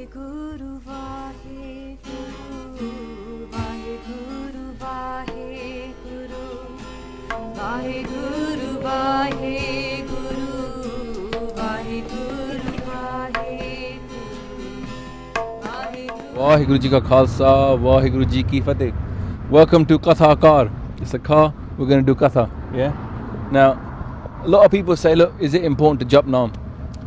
Vaheguru, Vaheguru, Vaheguru, Vaheguru, Vaheguru, Vaheguru, Vaheguru, Vaheguru. Vaheguru Ji Ka Khalsa, Vaheguru Ji Ki Fateh. Welcome to Kathakar. It's a car, we're going to do Katha. Yeah? Now, a lot of people say, look, is it important to jap Naam?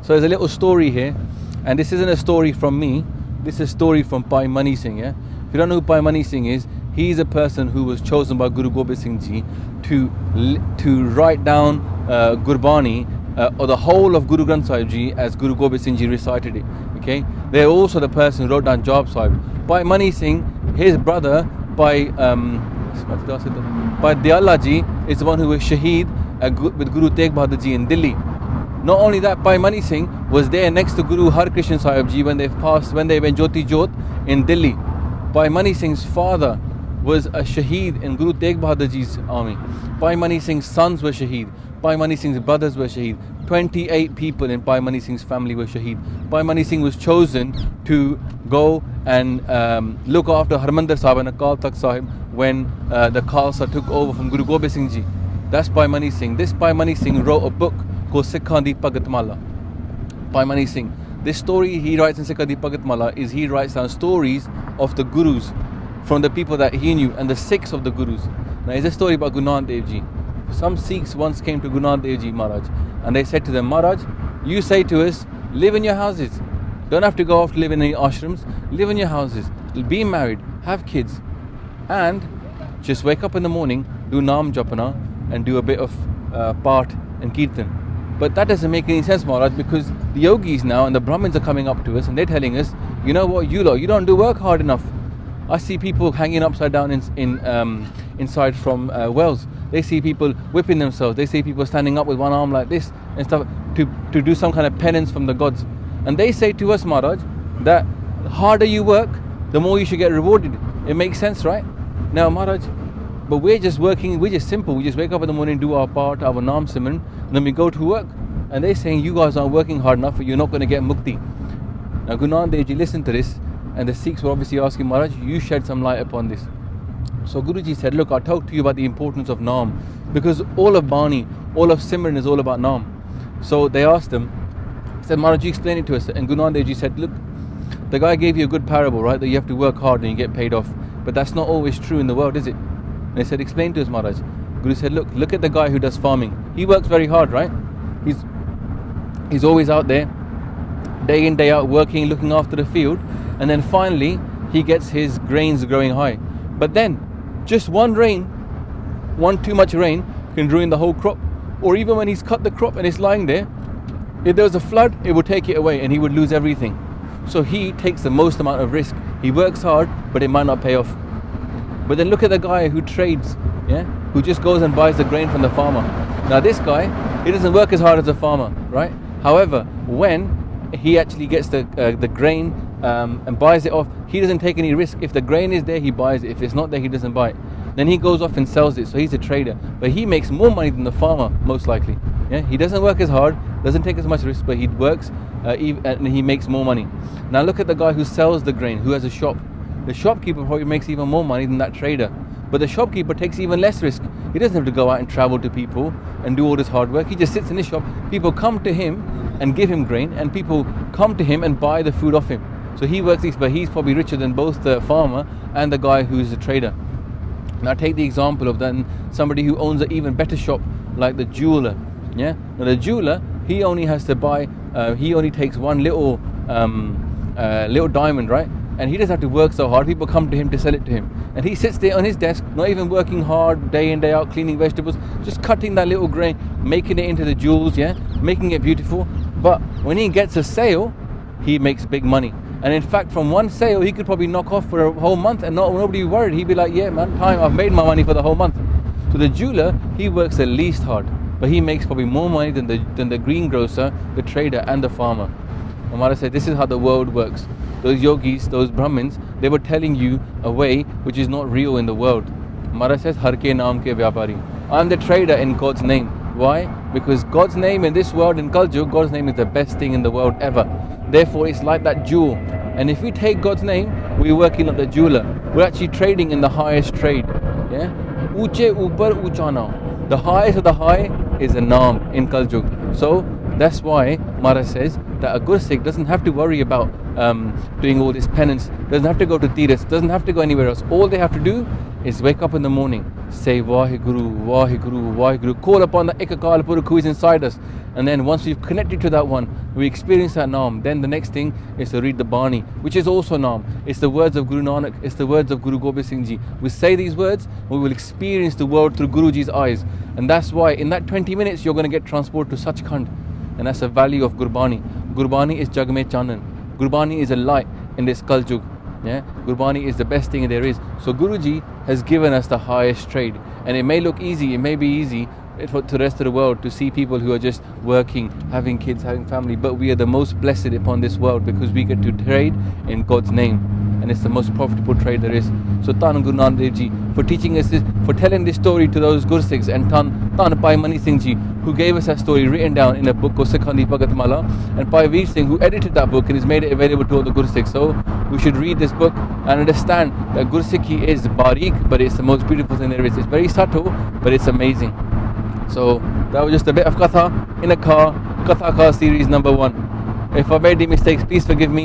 So there's a little story here, and this isn't a story from me, this is a story from Bhai Mani Singh. Yeah? If you don't know who Bhai Mani Singh is, he's a person who was chosen by Guru Gobind Singh Ji to write down Gurbani, or the whole of Guru Granth Sahib Ji as Guru Gobind Singh Ji recited it. Okay? They're also the person who wrote down Jap Sahib. Bhai Mani Singh, his brother, Bhai Diyala Ji, is the one who was Shaheed with Guru Tegh Bahadur Ji in Delhi. Not only that, Bhai Mani Singh was there next to Guru Har Krishan Sahib Ji when they went Jyoti Jot in Delhi. Bhai Mani Singh's father was a Shaheed in Guru Tegh Bahadur Ji's army. Bhai Mani Singh's sons were Shaheed. Bhai Mani Singh's brothers were Shaheed. 28 people in Bhai Mani Singh's family were Shaheed. Bhai Mani Singh was chosen to go and look after Harmandir Sahib and Akal Takht Sahib when the Khalsa took over from Guru Gobind Singh Ji. That's Bhai Mani Singh. This Bhai Mani Singh wrote a book called Sikhan Di Bhagat Mala. Bhai Mani Singh. This story he writes in Sikhan Di Bhagat Mala is he writes down stories of the Gurus from the people that he knew and the Sikhs of the Gurus. Now, it's a story about Guru Nanak Dev Ji. Some Sikhs once came to Guru Nanak Dev Ji Maharaj and they said to them, Maharaj, you say to us, live in your houses. Don't have to go off to live in any ashrams. Live in your houses. Be married. Have kids. And just wake up in the morning, do Naam Japana and do a bit of part and Kirtan. But that doesn't make any sense, Maharaj, because the yogis now and the Brahmins are coming up to us and they're telling us, you know what, you don't do work hard enough. I see people hanging upside down inside from wells. They see people whipping themselves. They see people standing up with one arm like this and stuff to do some kind of penance from the gods. And they say to us, Maharaj, that the harder you work, the more you should get rewarded. It makes sense, right? Now, Maharaj, but we're just working, we're just simple. We just wake up in the morning, do our part, our Naam Simran, and then we go to work. And they're saying, you guys aren't working hard enough, you're not going to get mukti. Now, Guru Nanak Dev Ji listened to this, and the Sikhs were obviously asking, Maharaj, you shed some light upon this. So Guruji said, look, I'll talk to you about the importance of Naam, because all of Bani, all of Simran is all about Naam. So they asked him, said, Maharaj, you explain it to us. And Guru Nanak Dev Ji said, look, the guy gave you a good parable, right, that you have to work hard and you get paid off. But that's not always true in the world, is it? And they said, explain to us, Maharaj. Guru said, look at the guy who does farming. He works very hard, right? He's always out there, day in, day out, working, looking after the field. And then finally, he gets his grains growing high. But then, just one too much rain can ruin the whole crop. Or even when he's cut the crop and it's lying there, if there was a flood, it would take it away and he would lose everything. So he takes the most amount of risk. He works hard, but it might not pay off. But then look at the guy who trades, yeah, who just goes and buys the grain from the farmer. Now this guy, he doesn't work as hard as a farmer, right? However, when he actually gets the grain and buys it off, he doesn't take any risk. If the grain is there, he buys it. If it's not there, he doesn't buy it. Then he goes off and sells it. So he's a trader, but he makes more money than the farmer, most likely. Yeah, he doesn't work as hard, doesn't take as much risk, but he works and he makes more money. Now look at the guy who sells the grain, who has a shop. The shopkeeper probably makes even more money than that trader, but the shopkeeper takes even less risk. He doesn't have to go out and travel to people and do all this hard work. He just sits in his shop. People come to him and give him grain, and people come to him and buy the food off him. So he works this, but he's probably richer than both the farmer and the guy who's a trader. Now take the example of then somebody who owns an even better shop, like the jeweler. Yeah, now the jeweler, he only has to buy, he only takes one little diamond, right? And he doesn't have to work so hard. People come to him to sell it to him, and he sits there on his desk, not even working hard, day in, day out, cleaning vegetables, just cutting that little grain, making it into the jewels, yeah, making it beautiful. But when he gets a sale, he makes big money. And in fact, from one sale, he could probably knock off for a whole month and nobody worried. He'd be like, yeah, man, I've made my money for the whole month. So the jeweler, he works the least hard, but he makes probably more money than the greengrocer, the trader, and the farmer. Amara said, this is how the world works. Those yogis, those Brahmins, they were telling you a way which is not real in the world. Amara says, Har ke naam ke vyapari. I'm the trader in God's name. Why? Because God's name in this world, in Kaljug, God's name is the best thing in the world ever. Therefore, it's like that jewel. And if we take God's name, we're working like the jeweler. We're actually trading in the highest trade. Yeah? Uche upar uchana. The highest of the high is a Naam in Kaljug. So that's why Mara says that a Gursikh doesn't have to worry about doing all this penance, doesn't have to go to Tiras, doesn't have to go anywhere else. All they have to do is wake up in the morning, say Waheguru, Waheguru, Waheguru, call upon the Ekakal Purukh who is inside us. And then once we've connected to that one, we experience that Naam. Then the next thing is to read the Bani, which is also Naam. It's the words of Guru Nanak, it's the words of Guru Gobind Singh Ji. We say these words, we will experience the world through Guruji's eyes. And that's why in that 20 minutes you're going to get transported to Sachkhand. And that's the value of Gurbani. Gurbani is Jagme Chanan. Gurbani is a light in this Kaljug. Yeah? Gurbani is the best thing there is. So Guruji has given us the highest trade. And it may look easy, it may be easy to the rest of the world to see people who are just working, having kids, having family, but we are the most blessed upon this world because we get to trade in God's name, and it's the most profitable trade there is. So Tan Guru Nanak Dev Ji for teaching us this, for telling this story to those Gursikhs, and Tan Pai Mani Singh Ji who gave us that story written down in a book called Sikhandi Bhagat Mala, and Pai Veer Singh who edited that book and has made it available to all the Gursikhs. So we should read this book and understand that Gursikhi is barik, but it's the most beautiful thing there is. It's very subtle, but it's amazing. So that was just a bit of Katha in a car, Kathakar series number 1. If I made any mistakes, please forgive me.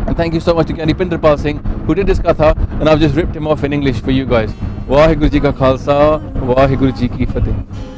And thank you so much to Gyani Pinderpal Singh who did this Katha, and I've just ripped him off in English for you guys. Waheguru Ji Ka Khalsa, Waheguru Ji Ki Fateh.